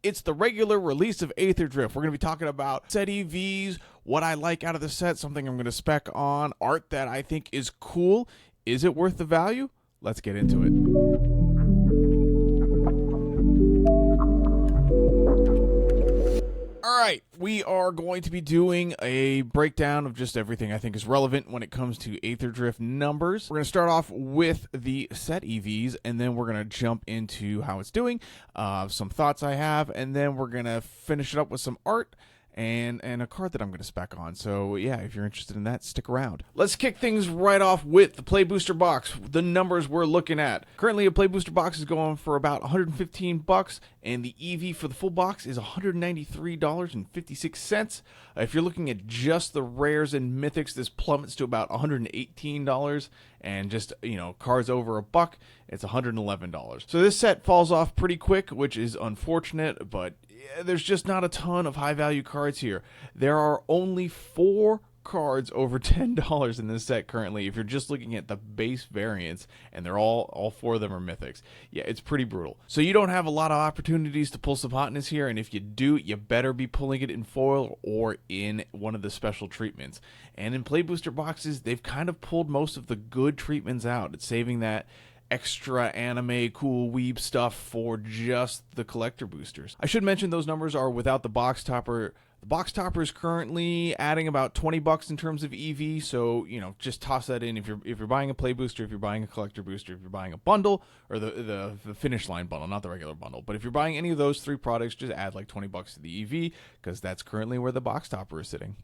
It's the regular release of Aetherdrift. We're going to be talking about set EVs, what I like out of the set, something I'm going to spec on, art that I think is cool. Is it worth the value? Let's get into it. All right, we are going to be doing a breakdown of just everything I think is relevant when it comes to Aetherdrift numbers. We're going to start off with the set EVs, and then we're going to jump into how it's doing, some thoughts I have, and then we're going to finish it up with some art and a card that I'm going to spec on. So yeah, if you're interested in that, stick around. Let's kick things right off with the Play Booster box. The numbers we're looking at. Currently, a Play Booster box is going for about $115, and the EV for the full box is $193.56. If you're looking at just the rares and mythics, this plummets to about $118, and just, cards over a buck, it's $111. So this set falls off pretty quick, which is unfortunate, but there's just not a ton of high value cards here. There are only 4 cards over $10 in this set currently, if you're just looking at the base variants, and they're all 4 of them are mythics. Yeah, it's pretty brutal. So you don't have a lot of opportunities to pull some hotness here, and if you do, you better be pulling it in foil or in one of the special treatments. And in Play Booster boxes, they've kind of pulled most of the good treatments out. It's saving that extra anime cool weeb stuff for just the collector boosters. I should mention those numbers are without the box topper. The box topper is currently adding about $20 in terms of EV, so just toss that in if you're buying a play booster, if you're buying a collector booster, if you're buying a bundle, or the finish line bundle, not the regular bundle. But if you're buying any of those 3 products, just add like $20 to the EV, because that's currently where the box topper is sitting.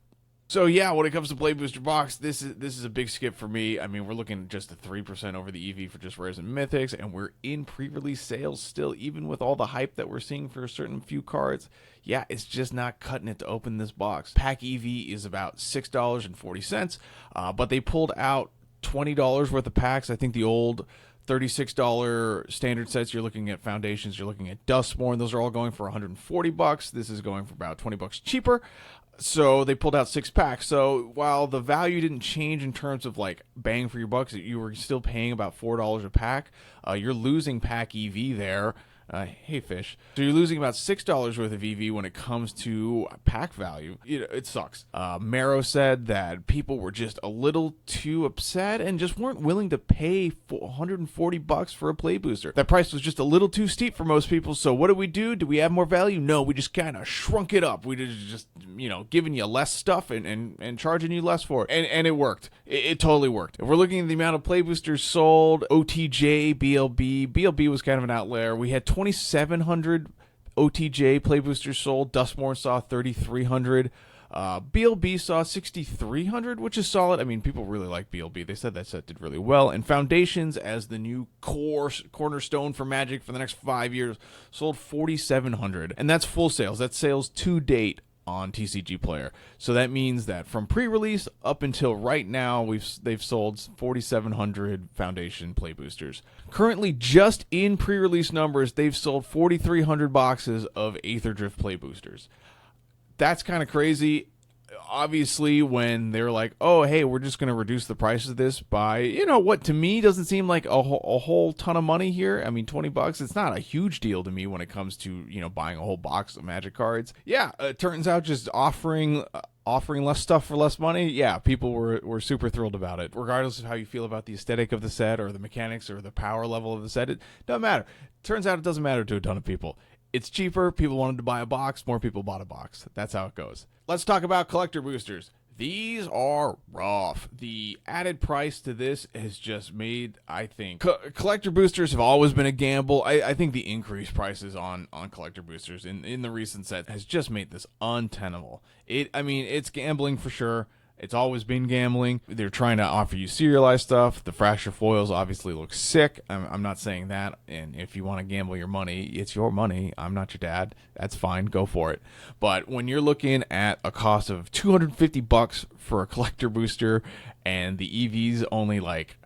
So yeah, when it comes to Play Booster box, this is a big skip for me. I mean, we're looking at just a 3% over the EV for just rares and mythics, and we're in pre-release sales still, even with all the hype that we're seeing for a certain few cards. Yeah, it's just not cutting it to open this box. Pack EV is about $6.40, but they pulled out $20 worth of packs. I think the old $36 standard sets, you're looking at Foundations, you're looking at Dustborn, those are all going for $140. This is going for about $20 cheaper. So they pulled out 6 packs. So while the value didn't change in terms of like bang for your bucks, you were still paying about $4 a pack. You're losing pack EV there. Hey fish. So you're losing about $6 worth of EV when it comes to pack value. It sucks. Marrow said that people were just a little too upset and just weren't willing to pay $140 for a play booster. That price was just a little too steep for most people. So what do? Do we have more value? No, we just kind of shrunk it up. We just giving you less stuff and charging you less for it. And it worked. It totally worked. If we're looking at the amount of play boosters sold, OTJ, BLB was kind of an outlier. We had 2,700 OTJ play boosters sold. Dustborn saw 3,300. BLB saw 6,300, which is solid. I mean, people really like BLB. They said that set did really well. And Foundations, as the new cornerstone for Magic for the next 5 years, sold 4,700. And that's full sales. That's sales to date on TCG Player. So that means that from pre-release up until right now, they've sold 4,700 Foundation play boosters. Currently, just in pre-release numbers, they've sold 4,300 boxes of Aetherdrift play boosters. That's kind of crazy. Obviously, when they're like, oh, hey, we're just going to reduce the price of this by, what to me doesn't seem like a whole ton of money here. I mean, $20, it's not a huge deal to me when it comes to, buying a whole box of Magic cards. Yeah, it turns out just offering less stuff for less money, yeah, people were super thrilled about it. Regardless of how you feel about the aesthetic of the set or the mechanics or the power level of the set, it doesn't matter. Turns out it doesn't matter to a ton of people. It's cheaper. People wanted to buy a box. More people bought a box. That's how it goes. Let's talk about collector boosters. These are rough. The added price to this has just made, I think, collector boosters have always been a gamble. I think the increased prices on collector boosters in the recent set has just made this untenable. It's gambling for sure. It's always been gambling. They're trying to offer you serialized stuff. The fracture foils obviously look sick. I'm not saying that. And if you want to gamble your money, it's your money. I'm not your dad. That's fine. Go for it. But when you're looking at a cost of $250 for a collector booster and the EV's only like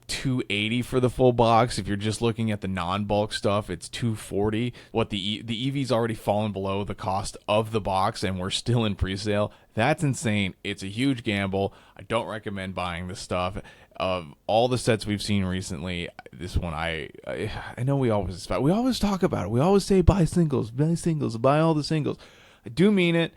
$280 for the full box. If you're just looking at the non-bulk stuff, it's $240. What the EV's already fallen below the cost of the box, and we're still in pre-sale. That's insane. It's a huge gamble. I don't recommend buying this stuff. Of all the sets we've seen recently, this one I know we always talk about it. We always say buy singles, buy all the singles. I do mean it.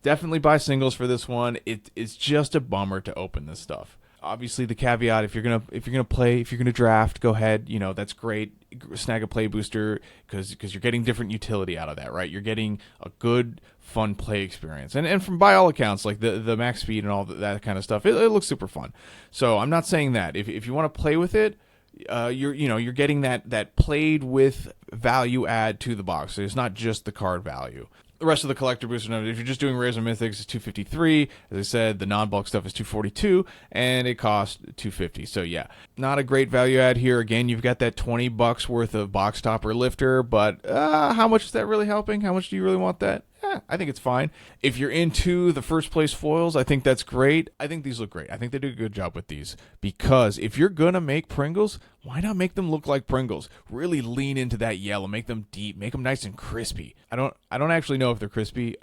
Definitely buy singles for this one. It's just a bummer to open this stuff. Obviously, the caveat: if you're gonna draft, go ahead. You know, that's great. Snag a play booster because you're getting different utility out of that, right? You're getting a good, fun play experience, and from by all accounts, like the max speed and all that kind of stuff, it looks super fun. So I'm not saying that if you want to play with it, you're getting that played with value add to the box. So it's not just the card value. The rest of the collector booster numbers, if you're just doing rares and mythics, it's $253. As I said, the non-bulk stuff is $242, and it costs $250. So yeah, not a great value add here. Again, you've got that $20 worth of box topper lifter, but how much is that really helping? How much do you really want that? I think it's fine. If you're into the first place foils, I think that's great. I think these look great. I think they do a good job with these, because if you're gonna make Pringles, why not make them look like Pringles? Really lean into that yellow, make them deep, make them nice and crispy. I don't actually know if they're crispy.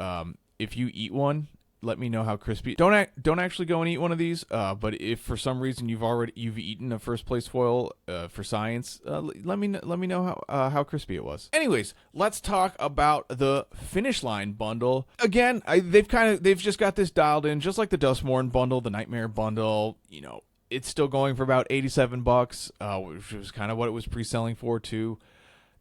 If you eat one, let me know how crispy. Don't actually go and eat one of these. But if for some reason you've eaten a first place foil for science, let me know how crispy it was. Anyways, let's talk about the Finish Line bundle. Again, they've just got this dialed in, just like the Dustmorn bundle, the Nightmare bundle. You know, it's still going for about $87, which was kind of what it was pre-selling for too.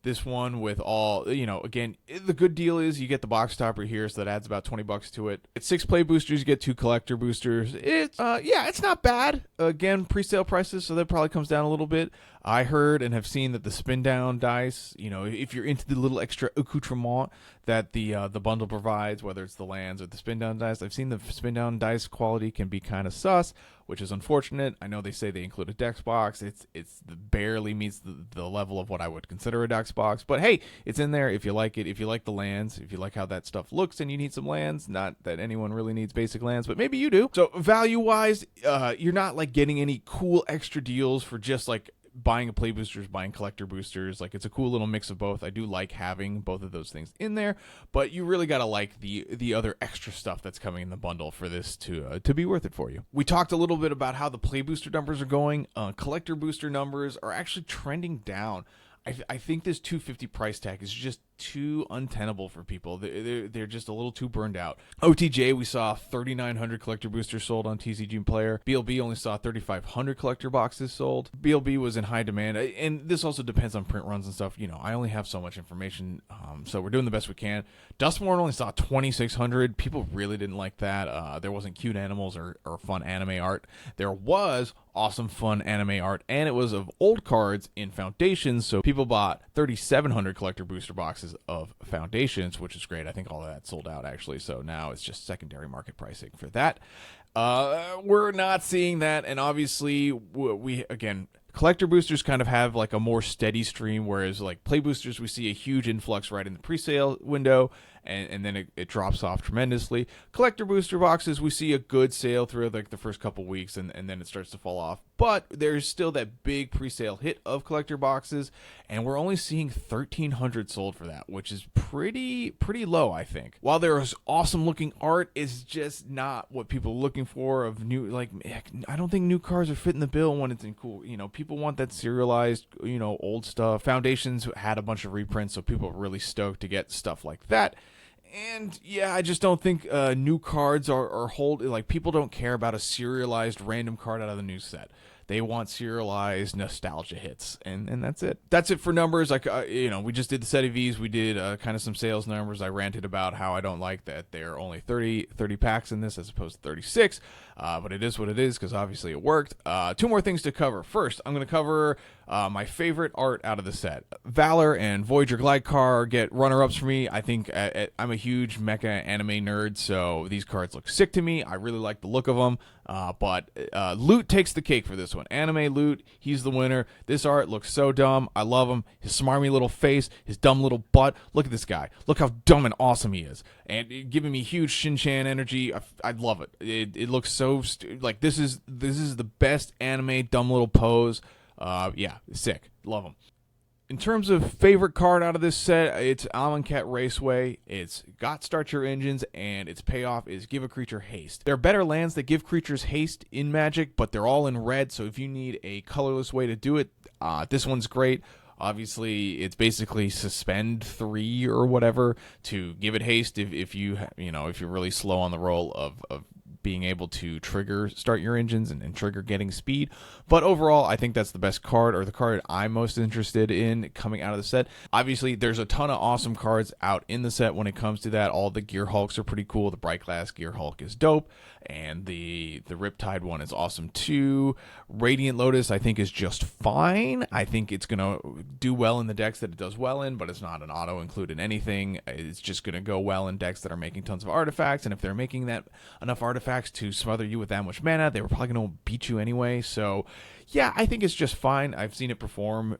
This one with all, again, the good deal is you get the box topper here, so that adds about $20 to it. It's 6 play boosters, you get 2 collector boosters. It's not bad. Again, pre-sale prices, so that probably comes down a little bit. I heard and have seen that the spin down dice, if you're into the little extra accoutrement that the bundle provides, whether it's the lands or the spin down dice, I've seen the spin down dice quality can be kind of sus, which is unfortunate. I know they say they include a dex box. It's barely meets the level of what I would consider a dex box, but hey, it's in there if you like it. If you like the lands, if you like how that stuff looks, and you need some lands, not that anyone really needs basic lands, but maybe you do. So value wise, you're not like getting any cool extra deals for just like buying a play boosters, buying collector boosters. Like, it's a cool little mix of both. I do like having both of those things in there, but you really got to like the other extra stuff that's coming in the bundle for this to be worth it for you. We talked a little bit about how the play booster numbers are going. Collector booster numbers are actually trending down. I think this $250 price tag is just too untenable for people. They're just a little too burned out. OTJ, we saw 3,900 collector boosters sold on TCG Player. BLB only saw 3,500 collector boxes sold. BLB was in high demand, and this also depends on print runs and stuff. I only have so much information, so we're doing the best we can. Dustmorn only saw 2,600. People really didn't like that. There wasn't cute animals or fun anime art. There was awesome fun anime art, and it was of old cards in Foundations, so people bought 3,700 collector booster boxes of Foundations, which is great. I think all of that sold out actually, so now it's just secondary market pricing for that. We're not seeing that, and obviously we again, collector boosters kind of have like a more steady stream, whereas like play boosters, we see a huge influx right in the pre-sale window, and then it drops off tremendously. Collector booster boxes, we see a good sale through like the first couple weeks, and then it starts to fall off. But there's still that big pre-sale hit of collector boxes, and we're only seeing 1,300 sold for that, which is pretty low, I think. While there's awesome looking art, it's just not what people are looking for of new. Like, I don't think new cards are fitting the bill when it's in cool. People want that serialized, old stuff. Foundations had a bunch of reprints, so people are really stoked to get stuff like that. And yeah, I just don't think new cards are like, people don't care about a serialized random card out of the new set. They want serialized nostalgia hits, and that's it. That's it for numbers. Like, we just did the set of V's. We did kind of some sales numbers. I ranted about how I don't like that there are only 30 packs in this as opposed to 36, but it is what it is because obviously it worked. 2 more things to cover. First, I'm going to cover my favorite art out of the set. Valor and Voyager Glidecar get runner-ups for me. I think I'm a huge mecha anime nerd, so these cards look sick to me. I really like the look of them, but Loot takes the cake for this one. Anime Loot, he's the winner. This art looks so dumb. I love him. His smarmy little face, his dumb little butt. Look at this guy. Look how dumb and awesome he is. And giving me huge Shin-Chan energy. I love it. It looks so like this is the best anime dumb little pose. Yeah, sick. Love him. In terms of favorite card out of this set, it's Amonkhet Raceway. It's got Start Your Engines, and its payoff is give a creature haste. There are better lands that give creatures haste in Magic, but they're all in red, so if you need a colorless way to do it, this one's great. Obviously, it's basically suspend 3 or whatever to give it haste if you're really slow on the roll of being able to trigger Start Your Engines and trigger getting speed. But overall, I think that's the best card, or the card I'm most interested in coming out of the set. Obviously, there's a ton of awesome cards out in the set when it comes to that. All the Gear Hulks are pretty cool. The Bright Glass Gear Hulk is dope, and the Riptide one is awesome too. Radiant Lotus, I think, is just fine. I think it's going to do well in the decks that it does well in, but it's not an auto include in anything. It's just going to go well in decks that are making tons of artifacts, and if they're making that enough artifacts to smother you with that much mana, they were probably going to beat you anyway. So yeah, I think it's just fine. I've seen it perform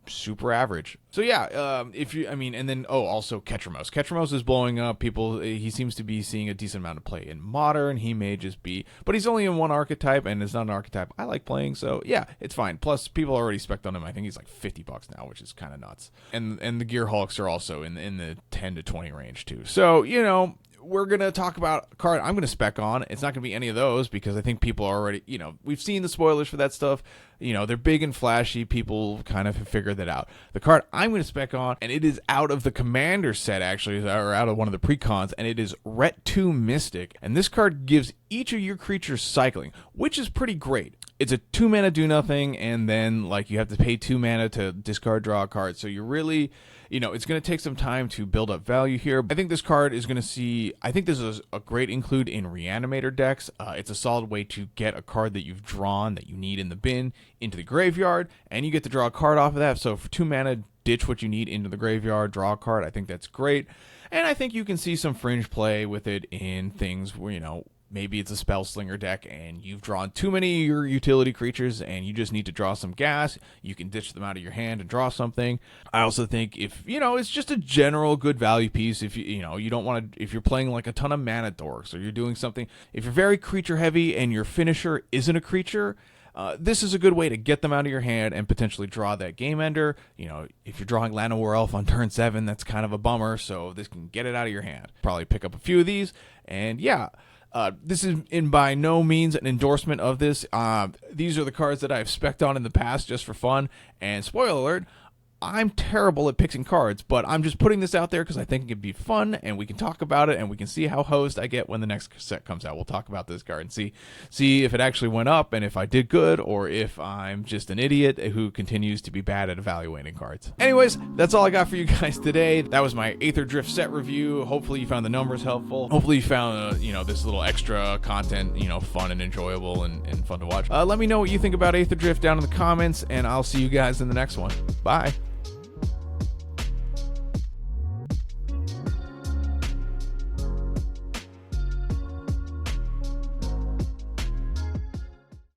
super average. So yeah, also Ketramos. Ketramos is blowing up. He seems to be seeing a decent amount of play in Modern. He may just be, but he's only in one archetype, and it's not an archetype I like playing, so yeah, it's fine. Plus, people already spec'd on him. I think he's like $50 now, which is kind of nuts. And the Gear Hulks are also in the 10 to 20 range too. So, we're going to talk about a card I'm going to spec on. It's not going to be any of those because I think people are already, we've seen the spoilers for that stuff. They're big and flashy. People kind of have figured that out. The card I'm going to spec on, and it is out of the Commander set, actually, or out of one of the precons, and it is Ret 2 Mystic. And this card gives each of your creatures cycling, which is pretty great. It's a 2 mana do nothing, and then you have to pay 2 mana to discard, draw a card. So you're really, it's going to take some time to build up value here. I think this card is going to see, I think this is a great include in Reanimator decks. It's a solid way to get a card that you've drawn that you need in the bin into the graveyard, and you get to draw a card off of that. So for 2 mana, ditch what you need into the graveyard, draw a card. I think that's great. And I think you can see some fringe play with it in things where, maybe it's a Spell Slinger deck and you've drawn too many of your utility creatures and you just need to draw some gas. You can ditch them out of your hand and draw something. I also think if, it's just a general good value piece. If you don't want to, if you're playing like a ton of mana dorks or you're doing something, if you're very creature heavy and your finisher isn't a creature, this is a good way to get them out of your hand and potentially draw that game ender. If you're drawing Llanowar Elf on turn 7, that's kind of a bummer. So this can get it out of your hand. Probably pick up a few of these. And yeah, this is by no means an endorsement of this. These are the cards that I've spec'd on in the past just for fun. And spoiler alert, I'm terrible at picking cards, but I'm just putting this out there because I think it could be fun, and we can talk about it, and we can see how hosed I get when the next set comes out. We'll talk about this card and see if it actually went up, and if I did good, or if I'm just an idiot who continues to be bad at evaluating cards. Anyways, that's all I got for you guys today. That was my Aetherdrift set review. Hopefully you found the numbers helpful. Hopefully you found this little extra content fun and enjoyable and fun to watch. Let me know what you think about Aetherdrift down in the comments, and I'll see you guys in the next one. Bye.